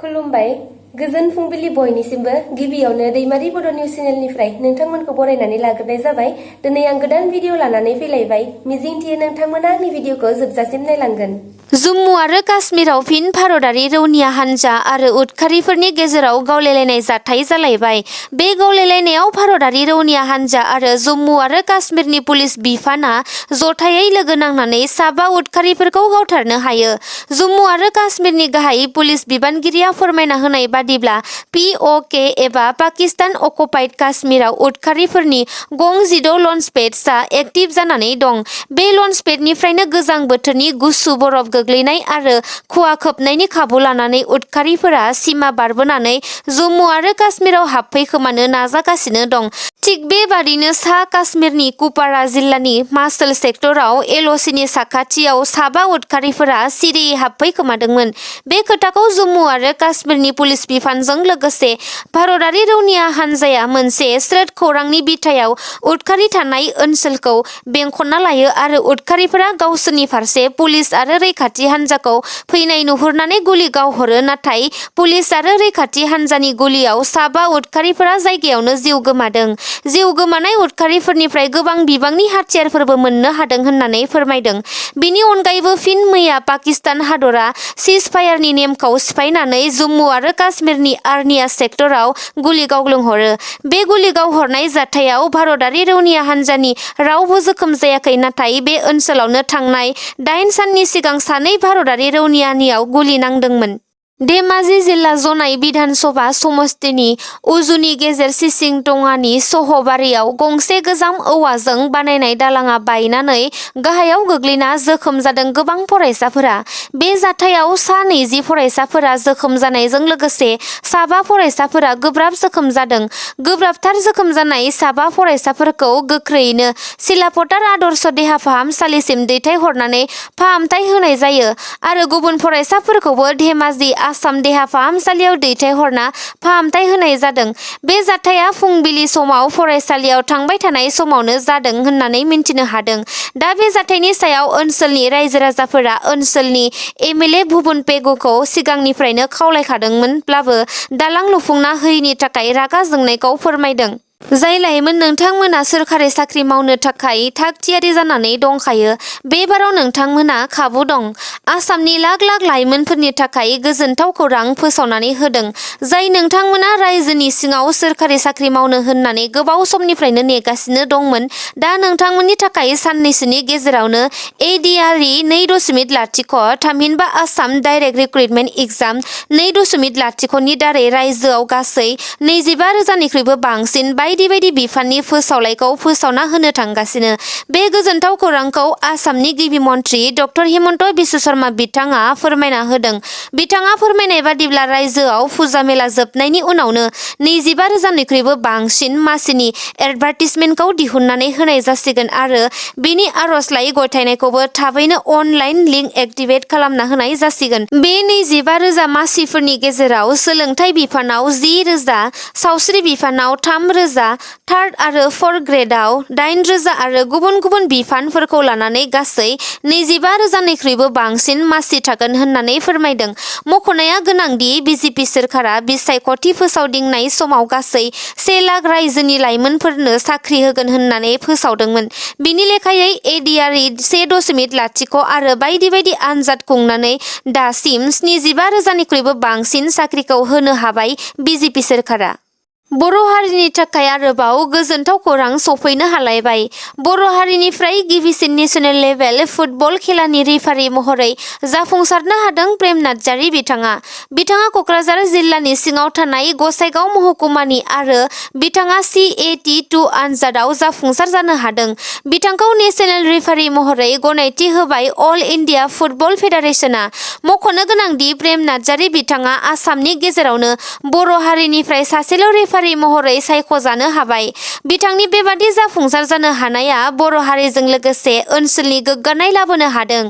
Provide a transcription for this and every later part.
खुलुमबाय गोजोन फुंबिलि बयनिसिमबो गिबियावनो दैमारि बड' निउस चेनेलनिफ्राय नोंथांमोनखौ बरायनानै लाग्रोनाय जाबाय। दिनै आं गोदान भिडिअ लानानै फैलायबाय। मिजिंथियो नोंथांमोना आंनि भिडिअखौ जोबजासिम नायलांगोन। जम्मु आरो काश्मीराव फिन भारतारि रौनिया हानजा आरो उदखारिफोरनि गेजेराव गावलायलायनाय जाथाय जालायबाय। बे गावलायलायनायाव भारतारि रौनिया हानजा आरो जम्मु आरो काश्मीरनि पुलिस बिफाना जथायै लोगो नांनानै साबा उदखारिफोरखौ गावथारनो हायो। जम्मु आरो काश्मीरनि गाहाय पुलिस बिबानगिरिया फोरमायना होनाय बादिब्ला POK एबा पाकिस्तान अकुपाइड काश्मीराव उदखारिफोरनि गं 16 लन्चपेडसा एक्टिभ जानानै दं। बे लन्चपेडनिफ्रायनो गोजां बोथोरनि गुसु बरफ गोग्लैनाय आरो खुवा खोबनायनि खाबु लानानै उदखारिफोरा सिमा बारबोनानै जम्मु आरो काश्मीराव हाबफैखोमानो नाजागासिनो दं। थिग बेबादिनो सा काश्मीरनि कुपवारा जिल्लानि मासल सेक्टराव LOCनि साखाथियाव साबा उदखारिफोरा सिरियै हाबफैखोमादोंमोन। बे खोथाखौ जम्मु आरो काश्मीरनि पुलिस बिफानजों लोगोसे भारतारि रौनिया हानजाया मोनसे स्रोद खौरांनि बिथायाव उदखारि थानाय ओनसोलखौ बेंखनना लायो आरो उदखारिफोरा गावसोरनि फारसे पुलिस आरो रैखाथि हानजाखौ फैनाय नुहुरनानै गुलि गावहरो, नाथाय पुलिस आरो रैखाथि हानजानि गुलियाव साबा उदखारिफोरा जायगायावनो जिउ गोमादों। जिउ गोमानाय उदखारिफोरनिफ्राय गोबां बिबांनि हाथियारफोरबो मोननो हादों होननानै फोरमायदों। बिनि अनगायैबो फिन मैया पाकिस्तान हादरा सिजफायारनि नेमखौ सिफायनानै जम्मु आरो काश्मीरनि आर्निया सेक्टराव गुलि गावग्लुंहरो। बे गुलि गावहरनाय जाथायाव भारतारि रौनिया हानजानि रावबो जोखोम जायाखै, नाथाय बे ओनसोलावनो थांनाय 8 साननि सिगां सानै भारतारि रौनियानियाव गुलि नांदोंमोन। धेमाजि जिल्ला जनाई बिधान सभा समस्तिनि उजुनि गेजेर सिसिंटङानि सहबारियाव गंसे गोजाम औवाजों बानायनाय दालांआ बायनानै गाहायाव गोग्लैना जोखोम जादों गोबां फरायसाफोरा। बे जाथायाव सा 20 फरायसाफोरा जोखोम जानायजों लोगोसे साबा फरायसाफोरा गोब्राब जोखोम जादों। गोब्राबथार जोखोम जानाय साबा फरायसाफोरखौ गोख्रैयैनो सिलापथार आदर्श देहा फाहामसालिसिम दैथायहरनानै फाहामथाय होनाय जायो आरो गुबुन फरायसाफोरखौबो धेमाजि आसाम देहा फाहामसालियाव दैथायहरना फाहामथाय होनाय जादों। बे जाथाया फुंबिलि समाव फरायसालियाव थांबाय थानाय समावनो जादों होननानै मिन्थिनो हादों। दा बे जाथायनि सायाव ओनसोलनि रायजो राजाफोरा ओनसोलनि MLA भुबन पेगुखौ सिगांनिफ्रायनो खावलायखादोंमोनब्लाबो दालां लुफुंना होयैनि थाखाय रागा जोंनायखौ फोरमायदों। जाय लाइमोन नोंथांमोना सोरखारि साख्रि मावनो थाखाय थाग थियारि जानानै दंखायो, बेबाराव नोंथांमोना खाबु दं। आसामनि लाख लाख लाइमोनफोरनि थाखाय गोजोनथाव खौरां फोसावनानै होदों, जाय नोंथांमोना रायजोनि सिङाव सोरखारि साख्रि मावनो होननानै गोबाव समनिफ्रायनो नेगासिनो दंमोन। दा नोंथांमोननि थाखाय साननैसोनि गेजेरावनो ADRE 2.0 थामहिनबा आसाम डाइरेक्ट रिक्रुटमेन्ट एग्जाम 2.0 नि दारै रायजोआव गासै 25,000निख्रुइबो बांसिन बायदि बायदि बिफाननि फोसावलाइखौ फोसावना होनो थांगासिनो। बे गोजोनथाव खौरांखौ आसामनि गिबि मन्थ्रि डक्टर हिमन्त बिश्व शर्मा बिथाङा फोरमायना होदों। बिथाङा फोरमायनाय बादिब्ला रायजोआव फुजा मेला जोबनायनि उनावनो 25,000निख्रुइबो बांसिन मासिनि एडभार्टिजमेन्टखौ दिहुननानै होनाय जासिगोन आरो बेनि आर'जलाइ गथायनायखौबो थाबैनो अनलाइन लिंक एक्टिभेट खालामना होनाय जासिगोन। बे 25,000 मासिफोरनि गेजेराव सोलोंथाइ बिफानाव 10,000, सावस्रि बिफानाव 3,000, थार्ड आरो फर्थ ग्रेडआव 8,000 आरो गुबुन गुबुन बिफानफोरखौ लानानै गासै 25,000निख्रुइबो बांसिन मासि थागोन होननानै फोरमायदों। मख'नाया गोनांदि बिजेपि सोरखारा बिसायख'थि फोसावदिंनाय समाव गासै 1 लाख रायजोनि लाइमोनफोरनो साख्रि होगोन होननानै फोसावदोंमोन। बिनि लेखायै ADRE 1.0 आरो बायदि बायदि आनजाद खुंनानै दासिम 75,000निख्रुइबो बांसिन साख्रिखौ होनो हाबाय बिजेपि सोरखारा। बर' हारिनि थाखाय आरोबाव गोजोनथाव खौरां सफैनो हालायबाय। बर' हारिनिफ्राय गिबिसिन नेशनेल लेभेल फुटबल खेलानि रेफारि महरै जाफुंसारनो हादों प्रेम नार्जारी बिथाङा। बिथाङा क'क्राझार जिल्लानि सिङाव थानाय गसाइगाव महकुमानि आरो बिथाङा CAT2 आनजादाव जाफुंसार जानो हादों। बिथांखौ नेशनेल रेफारि महरै गनायथि होबाय अल इन्डिया फुटबल फेडारेशना। मख'नो गोनांदि प्रेम नार्जारी बिथाङा आसामनि गेजेरावनो बर' हारिनिफ्राय सासेल' रेफारि महरै सायख'जानो हाबाय। बिथांनि बेबादि जाफुंसार जानो हानाया बर' हारिजों लोगोसे ओनसोलनि गोग्गानाय लाबोनो हादों।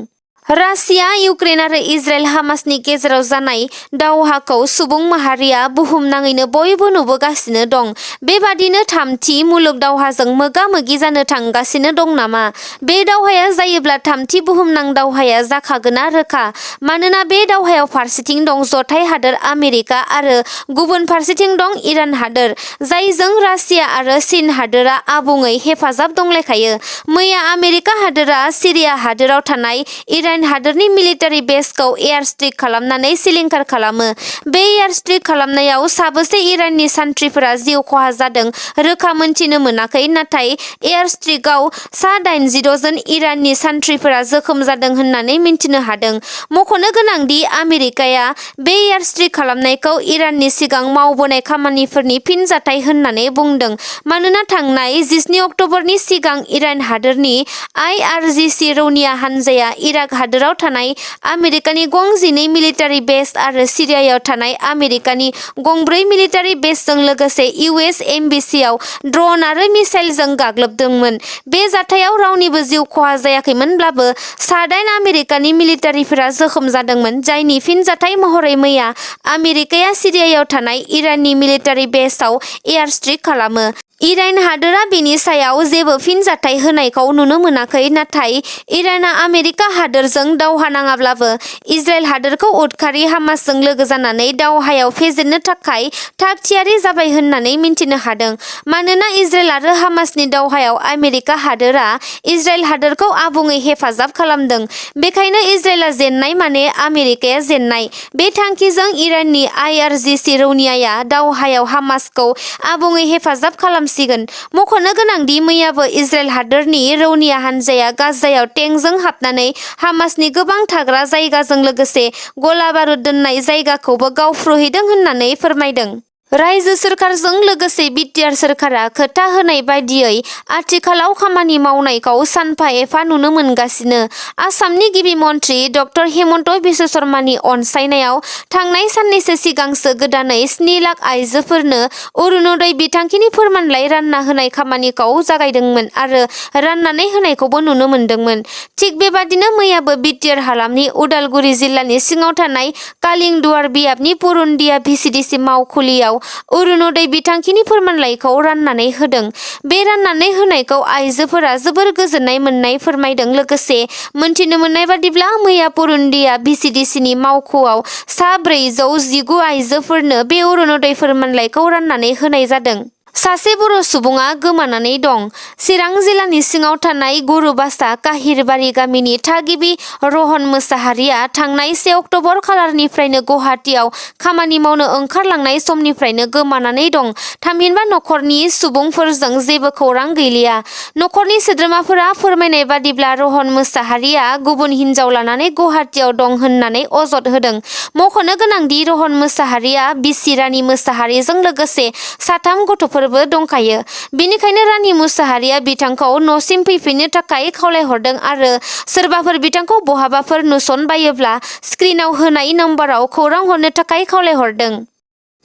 रासिया इउक्रेन आरो इजराइल हामासनि गेजेराव जानाय दावहाखौ सुबुं माहारिया बुहुमनाङैनो बयबो नुबोगासिनो दं। बेबादिनो थामथि मुलुग दावहाजों मोगा-मोगि जानो थांगासिनो दं नामा? बे दावहाया जायोब्ला थामथि बुहुमनां दावहाया जाखागोना रोखा। मानोना बे दावहायाव फारसेथिं दं जथाय हादोर आमेरिका आरो गुबुन फारसेथिं दं इरान हादोर, जायजों रासिया आरो चीन हादोरा आबुङै हेफाजाब दंलायखायो। मैया आमेरिका हादोरा सिरिया हादोराव थानाय इरान हादोरनि मिलिटारि बेसखौ एयार स्ट्राइक खालामनानै सिलिंखार खालामो। बे एयार स्ट्राइक खालामनायाव साबेसे इराननि सान्थ्रिफोरा जिउ खहा जादों रोखा मोनथिनो मोनाखै, नाथाय एयार स्ट्राइकआव सा 86 जन इराननि सान्थ्रिफोरा जोखोम जादों होननानै मिन्थिनो हादों। मख'नो गोनांदि आमेरिकाया बे एयार स्ट्राइक खालामनायखौ इराननि सिगां मावबोनाय खामानिफोरनि फिनजाथाय होननानै बुंदों। मानोना थांनाय 17 अक्ट'बरनि सिगां इरान हादोरनि IRGC रौनिया हानजाया इराक हादोराव थानाय आमेरिकानि गं 12 मिलिटारि बेस आरो सिरियायाव थानाय आमेरिकानि गं 4 मिलिटारि बेसजों लोगोसे US एम्बेसियाव ड्रन आरो मिसाइलजों गाग्लोबदोंमोन। बे जाथायाव रावनिबो जिउ खहा जायाखैमोनब्लाबो सा 8 आमेरिकानि मिलिटारिफोरा जोखोम जादोंमोन, जायनि फिनजाथाय महरै मैया आमेरिकाया सिरियायाव थानाय इराननि मिलिटारि बेसआव एयार स्ट्राइक खालामो। इरान हादोरा बेनि सायाव जेबो फिनजाथाय होनायखौ नुनो मोनाखै, नाथाय इरानआ आमेरिका हादोरजों दावहा नाङाब्लाबो इजराइल हादोरखौ उदखारि हामासजों लोगो जानानै दावहायाव फेजेननो थाखाय थाग-थियारि जाबाय होननानै मिन्थिनो हादों। मानोना इजराइल आरो हामासनि दावहायाव आमेरिका हादोरा इजराइल हादोरखौ आबुङै हेफाजाब खालामदों। बेखायनो इजराइलआ जेननाय माने आमेरिकाया जेननाय। बे थांखिजों इराननि IRGC रौनियाया दावहायाव हामासखौ आबुङै हेफाजाब खालामसिगोन। मख'नो गोनांदि मैयाबो इजराइल हादोरनि रौनिया हानजाया गाजायाव टेंकजों हाबनानै हामासनि गोबां थाग्रा जायगाजों लोगोसे गला-बारुद दोननाय जायगाखौबो गावफ्रुहैदों होननानै फोरमायदों। रायजो सोरखारजों लोगोसे बिटिआर सोरखारा खोथा होनाय बायदियै आथिखालाव खामानि मावनायखौ सानफा-एफा नुनो मोनगासिनो। आसामनि गिबि मन्थ्रि ड हेमन्त बिश्व शर्मानि अनसायनायाव थांनाय साननैसो सिगांसो गोदानै 7 लाख आइजोफोरनो अरुणोदय बिथांखिनि फोरमानलाइ रानना होनाय खामानिखौ जागायदोंमोन आरो राननानै होनायखौबो नुनो मोनदोंमोन। थिग बेबादिनो मैयाबो बिटिआर हालामनि उदालगुरि जिल्लानि सिङाव थानाय कालिंदुवार बियाबनि पुरुन्दिया VCDC मावखुलियाव अरुणोदय बिथांखिनि फोरमानलाइखौ राननानै होदों। बे राननानै होनायखौ आइजोफोरा जोबोर गोजोननाय मोननाय फोरमायदों। लोगोसे मोनथिनो मोननाय बादिब्ला मैया पुरुन्दिया VCDCनि मावख'आव सा 419 आइजोफोरनो बे अरुणोदय फोरमानलाइखौ राननानै होनाय जादों। सासे बर' सुबुङा गोमानानै दं। चिरां जिल्लानि सिङाव थानाय गुरुबासा काहिरबारि गामिनि थागिबि रहन मोसाहारिया थांनाय 1 अक्ट'बर खालारनिफ्रायनो गुवाहाटीआव खामानि मावनो ओंखारलांनाय समनिफ्रायनो गोमानानै दं। थामहिनबा नखरनि सुबुंफोरजों जेबो खौरां गैलिया। नखरनि सोद्रोमाफोरा फोरमायनाय बादिब्ला रहन मोसाहारिया गुबुन हिनजाव लानानै गुवाहाटीआव दं होननानै अजद होदों। मख'नो गोनांदि रहन मोसाहारिया बिसि रानि मोसाहारिजों लोगोसे साथाम गथ'फोरबो दंखायो। बेनिखायनो रानि मोसाहारिया बिथांखौ न'सिम फैफिननो थाखाय खावलायहरदों आरो सोरबाफोर बिथांखौ बहाबाफोर नुसनबायोब्ला स्क्रिनाव होनाय नम्बराव खौरां हरनो थाखाय खावलायहरदों।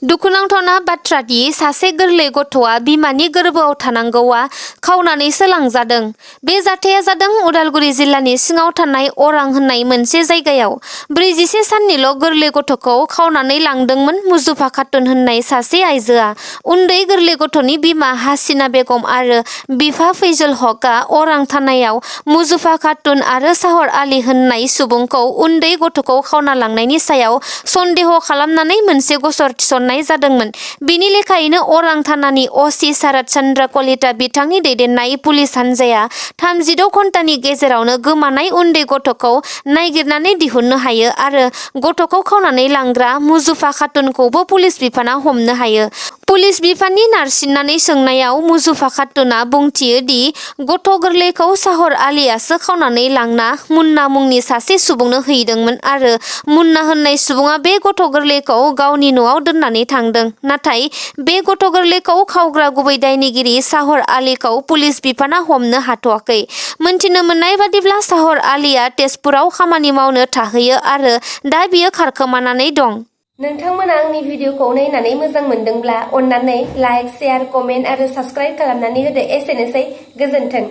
दुखुनांथावना बाथ्रा दि सासे गोरलै गथ'आ बिमानि गोरबोआव थानांगौआ खावनानैसो लांजादों। बे जाथाया जादों उदालगुरि जिल्लानि सिङाव थानाय अरां होननाय मोनसे जायगायाव। 41 साननिल' गोरलै गथ'खौ खावनानै लांदोंमोन मुजुफा खातुन होननाय सासे आइजोआ। उन्दै गोरलै गथ'नि बिमा हासिना बेगम आरो बिफा फैजल हकआ अरां थानायाव मुजुफा खातुन आरो साहर आली होननाय सुबुंखौ उन्दै गथ'खौ खावना लांनायनि सायाव सन्देह खालामनानै मोनसे गसर थिसननाय जादोंमोन। बिनि लेखायैनो अरां थानानि अ.सि. सारद चन्द्र कलिता बिथांनि दैदेननाय पुलिस हानजाया 36 घन्टानि गेजेरावनो गोमानाय उन्दै गथ'खौ नागिरनानै दिहुननो हायो आरो गथ'खौ खावनानै लांग्रा मुजुफा खातुनखौबो पुलिस बिफाना हमनो हायो। पुलिस बिफाननि नारसिननानै सोंनायाव मुजुफा खातुनआ बुंथियो दि गथ' गोरलैखौ साहर आलीयासो खावनानै लांना मुन्ना मुंनि सासे सुबुंनो हैदोंमोन आरो मुन्ना होननाय सुबुङा बे गथ' गोरलैखौ गावनि न'आव दोननानै थांदों। नाथाय बे गथ' गोरलैखौ खावग्रा गुबै दायनिगिरि साहर आलीखौ पुलिस बिफाना हमनो हाथ'वाखै। मोनथिनो मोननाय बादिब्ला साहर आलीया तेजपुराव खामानि मावनो थाहैयो आरो दा बियो खारखोमानानै दं। नोंथांमोना आंनि भिडिअखौ नायनानै मोजां मोनदोंब्ला अन्नानै लाइक, शेयार, कमेन्ट आरो साबस्क्राइब खालामनानै होदो। एसेनोसै, गोजोन्थों।